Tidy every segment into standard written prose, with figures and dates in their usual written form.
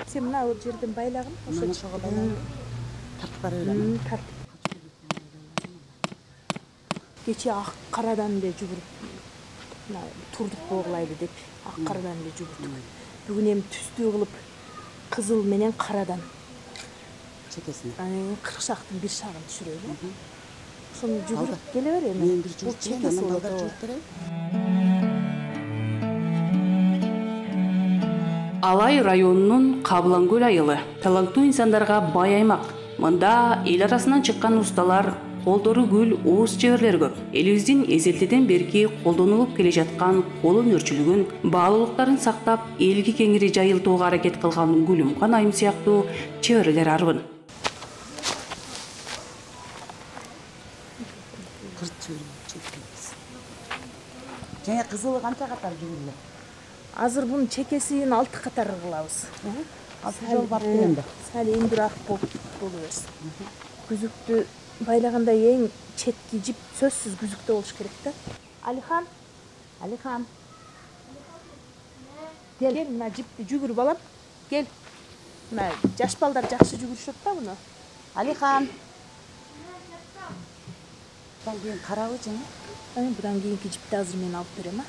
Сен мына жерден байлагын, ошо ошого байлагын. Тартып бара берем. Тартып. Кече ак карадан эле жүгүрүп, мына турдук болгулайлы деп ак карадан эле жүгүрдүк. Бүгүн эми түстүү кылып кызыл менен карадан Чекесине. Кыркшактын бир шагын түшүрөбү. Ошону жүгүрүп келе бер эми. Мен бир жүгүрүп чекеси болот. Алай районунун Кабылангөл айылы таланттуу инсандарга бай аймак. Мында эл арасынан чыккан усталар, колдору гүл, ууз чеберлер көп. Элибиздин эзелтеден берки колдонулуп келе жаткан кол өнөрчүлүгүн, баалуулуктарын сактап, элге кеңири жайылтууга аракет кылган Гүлүмкан айым сыяктуу чеберлер арбын. Жана кызылы канча катар жүгүрүлөт? Азыр бунун чекесин 6 катар кылабыз. Жол бар дегенде. Сәл эндираак болу берсин. Күзүктү байлаганда эң четки жип сөзсүз күзүктө болуш керек да. Алихан. Кел, мына жипти жүгүрүп алам. Кел. Мына жаш балдар жакшы жүгүрүшөт да буну. Алихан. Будан кийин карабычы? Будан кийинки жипти азыр мен алып берем, а?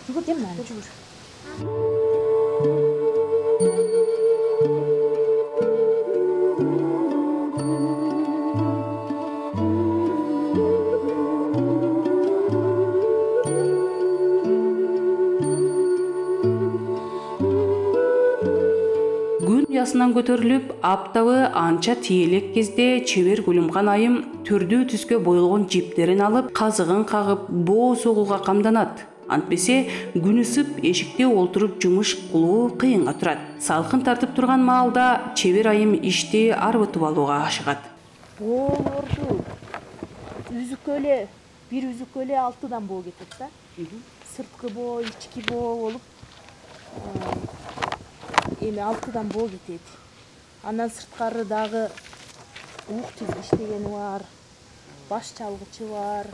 Жүгүр, кел мына жүгүр. Күн ясынан көтөрүлүп, аптабы анча тиелек кезде чебер Гүлүмкан айым түрдүү түскө боелгон жиптерин алып, казыгын кагып, боо согууга камданат. Антпесе күн ысып, эшикте олтуруп жумуш кылуу кыйынга турат. Салкын тартып турган маалда чебер айым ишти арбытып алууга ашыгат. Боолорду үзүкөлө, бир үзүкөлө 6дан боо кетет да. Сырткы боо, ички боо болуп, эми 6дан боо кетет. Андан сырткары дагы ук тизгиштегени бар, баш чалгычы бар,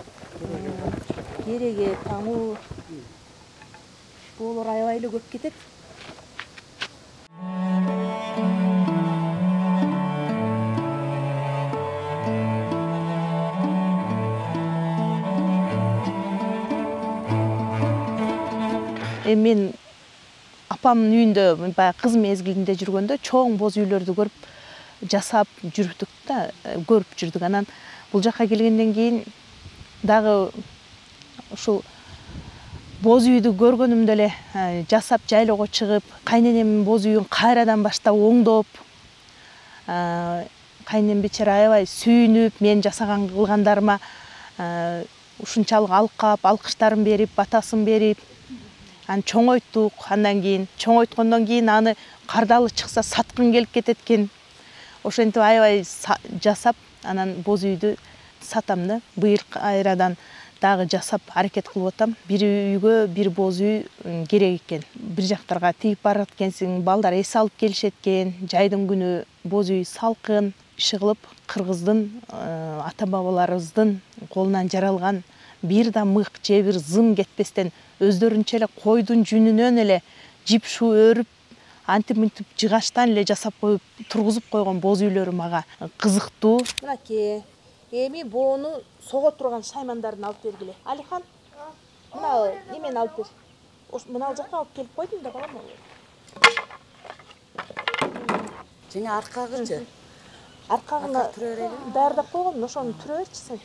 кереге, таңуу. Боолор аябай эле көп кетет. Мен апамдын үйүндө баягы кыз мезгилинде жүргөндө чоң боз үйлөрдү көрүп жасап жүрдүк да, көрүп жүрдүк. Анан бул жакка келгенден кийин дагы ушул боз үйдү көргөнүмдө эле жасап жайлоого чыгып, кайненемдин боз үйүн кайрадан баштап оңдоп, кайненем бечара аябай сүйүнүп, мен жасаган кылгандарыма ушунчалык алкап, алкыштарын берип, батасын берип, аны чоңойттук. Андан кийин чоңойткондон кийин аны кардалы чыкса саткын келип кетет экен. Ошентип аябай жасап, анан боз үйдү сатам да. Быйыл кайрадан дагы жасап аракет кылып атам. Бир үйгө бир боз үй керек экен. Бир жактарга тигип барат экенсиң, балдар эс алып келишет экен. Жайдын күнү боз үй салкын, иши кылып, кыргыздын ата бабаларыбыздын колунан жаралган бир да мык же бир зым кетпестен өздөрүнчө эле койдун жүнүнөн эле жип шу өрүп, антип-мынтип жыгачтан эле жасап коюп, тургузуп койгон боз үйлөрү мага кызыктуу. Мынакей, эми боону сого турган шаймандарын алып бергиле. Алихан, мына немени алып бер. Мына жака алып келип койдум да балам. Жана аркагычы? Аркагына даярдап койгом, ошону түрө берчи сен.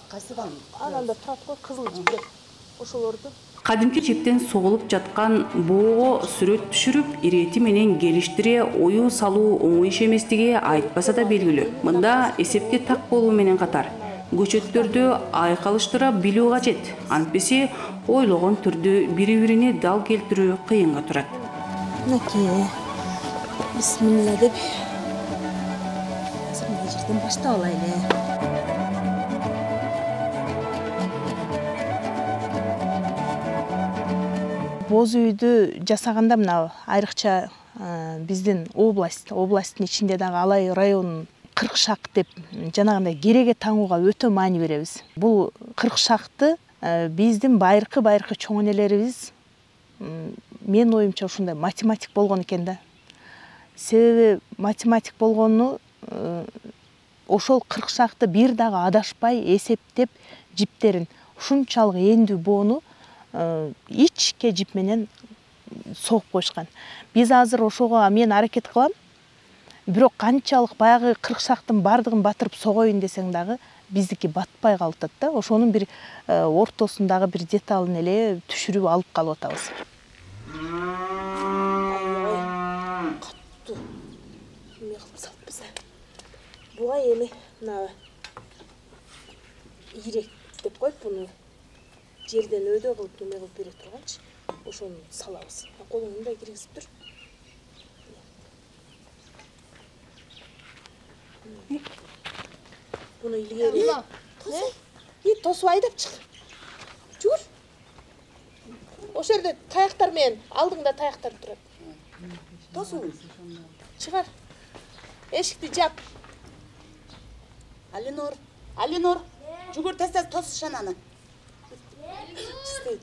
Кайсыдан? Ананда турат го, кызыл жиптер. Ошолорду. Кадимки жиптен согулуп жаткан боого сүрөт түшүрүп, ирети менен келиштире ою салуу оңой иш эместиги айтпаса да белгилүү. Мында эсепке так болуу менен катар көчөттөрдү айкалыштыра билүү кажет. Антпесе ойлогон түрдү бири-бирине дал келтирүү кыйынга турат. Мынакей. Бисмилла деп. Азыр мына жерден баштап алайлы. Боз үйдү жасаганда мына айрыкча биздин областтын ичинде дагы Алай районунун Кыркшак деп жанагындай кереге таңууга өтө маани беребиз. Бул кыркшакты биздин байыркы чоң энелерибиз мен оюмча ушундай математик болгон экен да. Себеби математик болгону ошол кыркшакты бир дагы адашпай эсептеп жиптерин ушунчалык эндүү боону ичке жип менен согуп коюшкан. Биз азыр ошого мен аракет кылам. Бирок канчалык баягы кыркшактын бардыгын батырып согоюн десең дагы биздики батпай калып да. Ошонун бир ортосундагы бир деталын эле түшүрүп алып калып атабыз. Каттуу эме кылып салыппыз. Буга эми мына ирек деп коюп буну жерден өйдө кылып эме кылып бере турганчы. Ошону салабыз. Колуңду мындай киргизип тур. Буну илгери тосуп айдап чык. Жүгүр. Ошол жерде таяктар менен алдыңда таяктар турат. Тосуп чыгар. Эшикти жап. Алинур, жүгүр тез тос шананы.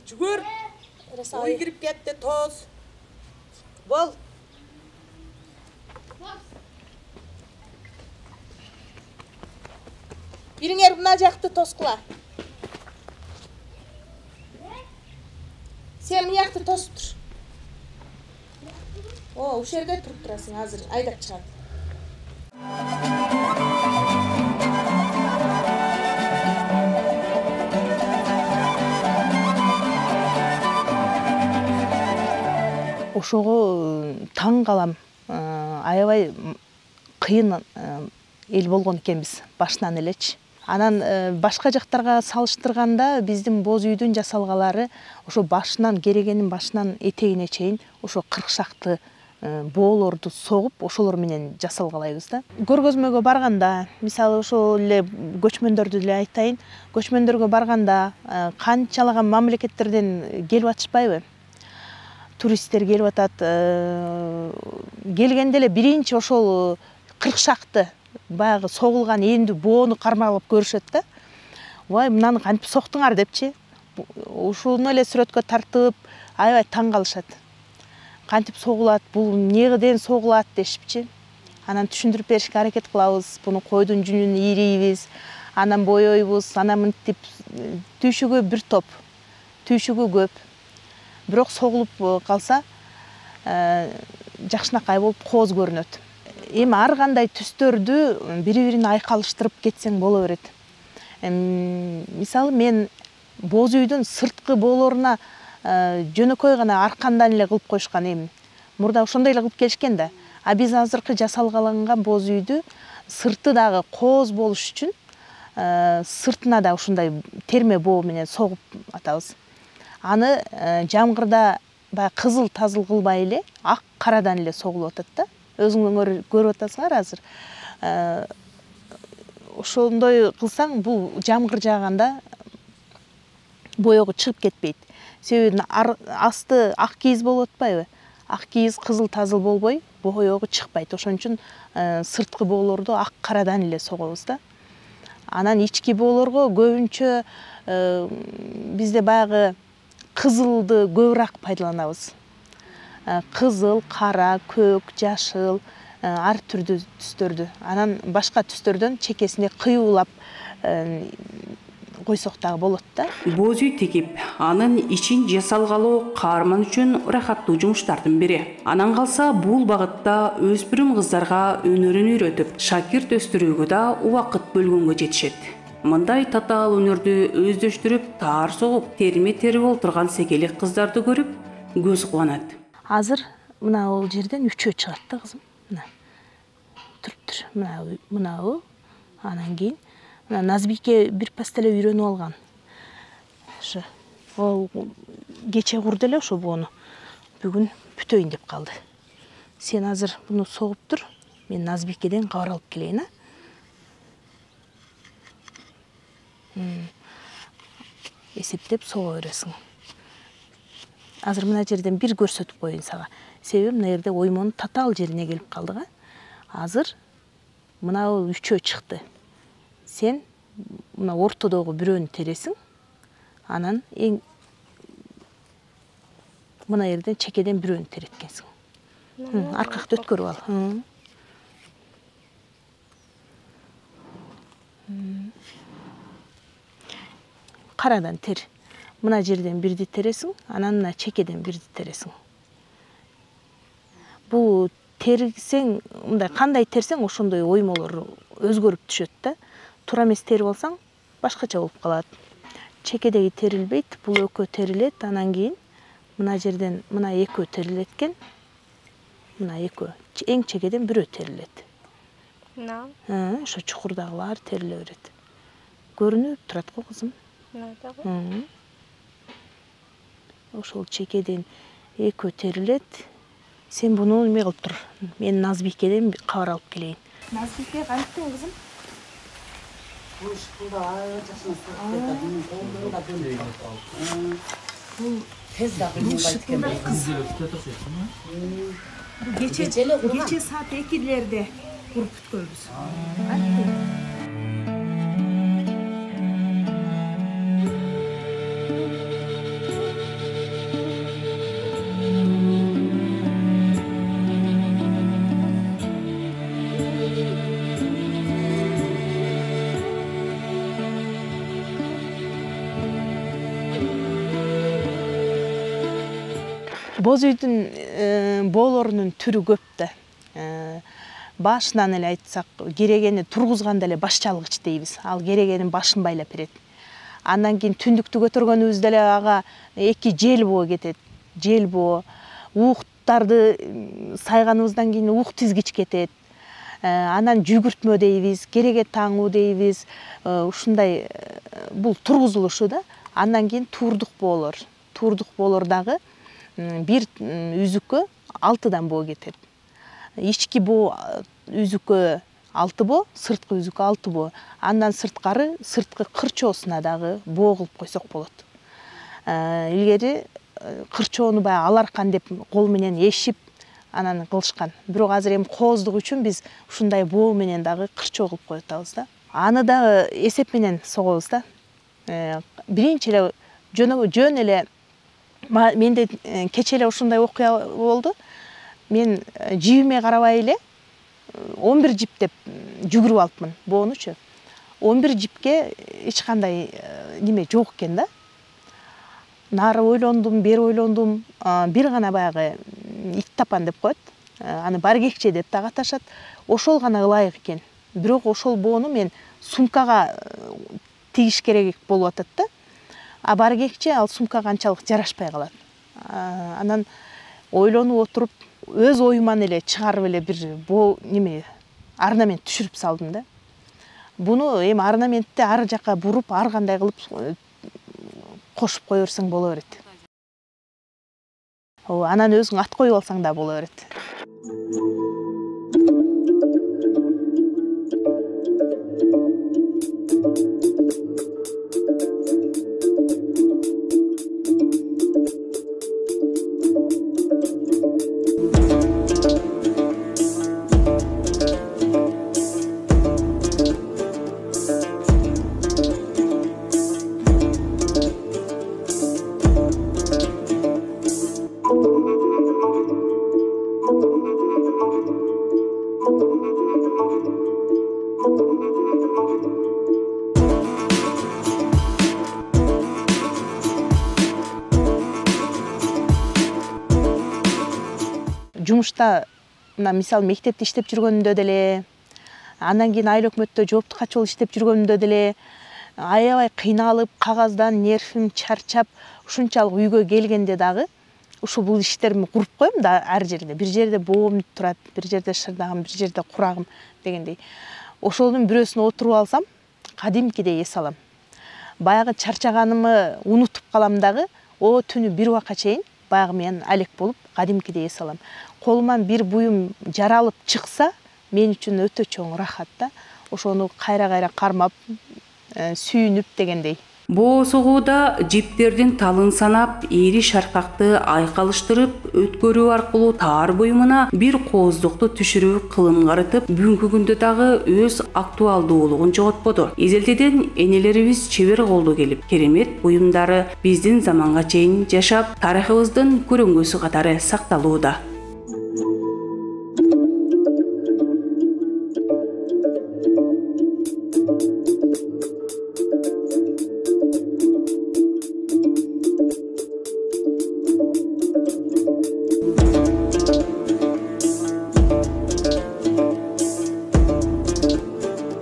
Жүгүр. Ой кирип кетти, тос. Бол. Бириңер мына жакты тоскула. Сен мына жакты тосуп тур. Ушул жерде туруп турасың, азыр айдап чыгат. Ошого таң калам. Аябай кыйын эл болгон экенбиз башынан элечи. Анан башка жактарга салыштырганда биздин боз үйдүн жасалгалары ошо башынан керегенин башынан этегине чейин ошо кыркшакты боолорду согуп ошолор менен жасалгалайбыз да. Көргөзмөгө барганда, мисалы ошол эле көчмөндөрдү эле айтайын. Көчмөндөргө барганда канчалаган мамлекеттерден келип атышпайбы? Туристтер келип атат. Келгенде эле биринчи ошол кыркшакты баягы согулган эндүү боону кармалып көрүшөт да. Вай, мынаны кантип соктуңар депчи. Ушуну эле сүрөткө тартып, аябай таң калышат. Кантип согулат, бул эмнеден согулат дешипчи. Анан түшүндүрүп беришке аракет кылабыз. Буну койдун жүнүн ийрейбиз, анан боёйбуз, анан мынтип түйшүгү бир топ, түйшүгү көп. Бирок согулуп калса, жакшынакай болуп кооз көрүнөт. Эми ар кандай түстөрдү бири-бирин айкалыштырып кетсең боло берет. Мисалы мен боз үйдүн сырткы боолоруна жөнөкөй гана аркандан эле кылып коюшкан эми. Мурда ошондой эле кылып келишкен да. А биз азыркы жасалгаланган боз үйдү сырты дагы кооз болуш үчүн сыртына да ушундай терме боо менен согуп атабыз. Аны жамгырда баягы кызыл тазыл кылбай эле ак карадан эле согулуп атат да. Өзүңөр көрүп атасыңар азыр. Ошондой кылсаң бул жамгыр жааганда боёго чыгып кетпейт. Себеби асты ак кийиз болуп атпайбы? Ак кийиз кызыл тазыл болбой боёго чыкпайт. Ошон үчүн сырткы боолорду ак карадан эле согобуз да. Анан ички боолорго көбүнчө бизде баягы кызылды көбүрөөк пайдаланабыз. Кызыл, кара, көк, жашыл, ар түрдүү түстөрдү. Анан башка түстөрдөн чекесине кыюулап койсок дагы болот да. Боз үй тигип, анын ичин жасалгалоо каарман үчүн ырахаттуу жумуштардын бири. Анан калса бул багытта өспүрүм кыздарга өнөрүн үйрөтүп, шакирт өстүрүүгө да убакыт бөлгөнгө жетишет. Мындай татаал өнөрдү өздөштүрүп, таар согуп, терме терип олтурган секелек кыздарды көрүп, көз кубанат. Азыр мына бул жерден үчөө чыгат да кызым. Мына. Туруптур. Мына анан кийин мына Назбике бир паста эле үйрөнүп алган. Ошо ол кече курду эле ошо боону. Бүгүн бүтөйүн деп калды. Сен азыр буну согуп тур. Мен Назбикеден кабар алып келейин, Эсептеп сого бересиң. Азыр мына жерден бир көрсөтүп коеюн сага. Себеби мына жерде оймонун татаал жерине келип калдык. Азыр мына үчөө чыкты. Сен мына ортодогу бирөөнү тересиң. Анан мына жерден чекеден бирөөнү тереткенсиң. Аркакты өткөрүп ал. Карадан тер. Мына жерден бирди тересиң, анан мына чекеден бирди тересиң. Бул терсең, мындай кандай терсең, ошондой оймолор өзгөрүп түшөт да. Туура эмес терип алсаң, башкача болуп калат. Чекедеги терилбейт, бул экөө терилет, анан кийин мына жерден мына экөө терилет экен. Мына экөө, эң чекеден бирөө терилет. Ошо чукурдагылар териле берет. Көрүнүп турат го кызым. Ошол чекеден экөө терилет. Сен буну эме кылып тур. Мен Назбикеден кабар алып келейин. Назбике, кантиң кызым? Кече саат 2-лерде куруп бүткөнбүз. Боз үйдүн боолорунун түрү көп да. Башынан эле айтсак, керегени тургузганда эле баш чалгыч дейбиз. Ал керегенин башын байлап берет. Андан кийин түндүктү көтөргөнүбүздө эле ага 2 желбоо кетет. Желбоо, ууктарды сайганыбыздан кийин уук тизгич кетет. Анан жүгүртмө дейбиз, кереге таңуу дейбиз. Ушундай бул тургузулушу да. Андан кийин туурдук боолор. Туурдук боолор дагы бир үзүккө 6 боо кетет. Ички боо үзүккө 6 боо, сырткы үзүккө 6 боо. Андан сырткары сырткы кырчоосуна дагы боо кылып койсок болот. Илгери кырчоону баягы аларкан деп кол менен эшип анан кылышкан. Бирок азыр эми кооздук үчүн биз ушундай боо менен дагы кырчоо кылып коюп атабыз да. Аны дагы эсеп менен согобуз да. Биринчи эле жөн эле менде кече эле ушундай окуя болду. Мен жибиме карабай эле 11 жип деп жүгүрүп алыпмын боонучу. 11 жипке эч кандай неме жок экен да. Нары ойлондум, бери ойлондум. Бир гана баягы ит тапан деп коет. Аны баргекче деп дагы аташат. Ошол гана ылайык экен. Бирок ошол боону мен сумкага тигиш керек болуп атат да. А баргекче ал сумкага анчалык жарашпай калат. Анан ойлонуп отуруп, өз оюман эле чыгарып эле бир боо неме орнамент түшүрүп салдым да. Буну эми орнаментти ар жака буруп, ар кандай кылып кошуп кое берсең боло берет. Анан өзүң ат коюп алсаң да боло берет. Жумушта, мисалы мектепте иштеп жүргөнүмдө деле, андан кийин айыл өкмөттө жоопту катчы болуп иштеп жүргөнүмдө деле аябай кыйналып, кагаздан нервим чарчап, ушунчалык үйгө келгенде дагы ушу бул иштеримди куруп коем да ар жерде. Бир жерде боом турат, бир жерде шырдагым, бир жерде курагым дегендей. Ошолдун бирөөсүнө отуруп алсам, кадимкидей эс алам. Баягы чарчаганымы унутуп калам дагы, түнү 1 убакка чейин баягы мен алек болуп, кадимкидей эс алам. Колуман бир буюм жаралып чыкса, мен үчүн өтө чоң рахат да. Ошону кайра-кайра кармап, сүйүнүп дегендей Боосогууда жиптердин талын санап, эри шаркакты айкалыштырып өткөрүү аркылуу таар буюмуна бир кооздукту түшүрүү кылым карытып, бүгүнкү күндө дагы өз актуалдуулугун жоготподу. Эзелтеден энелерибиз чебер колду келип, керемет буюмдары биздин заманга чейин жашап, тарыхыбыздын көрөңгүсү катары сакталууда.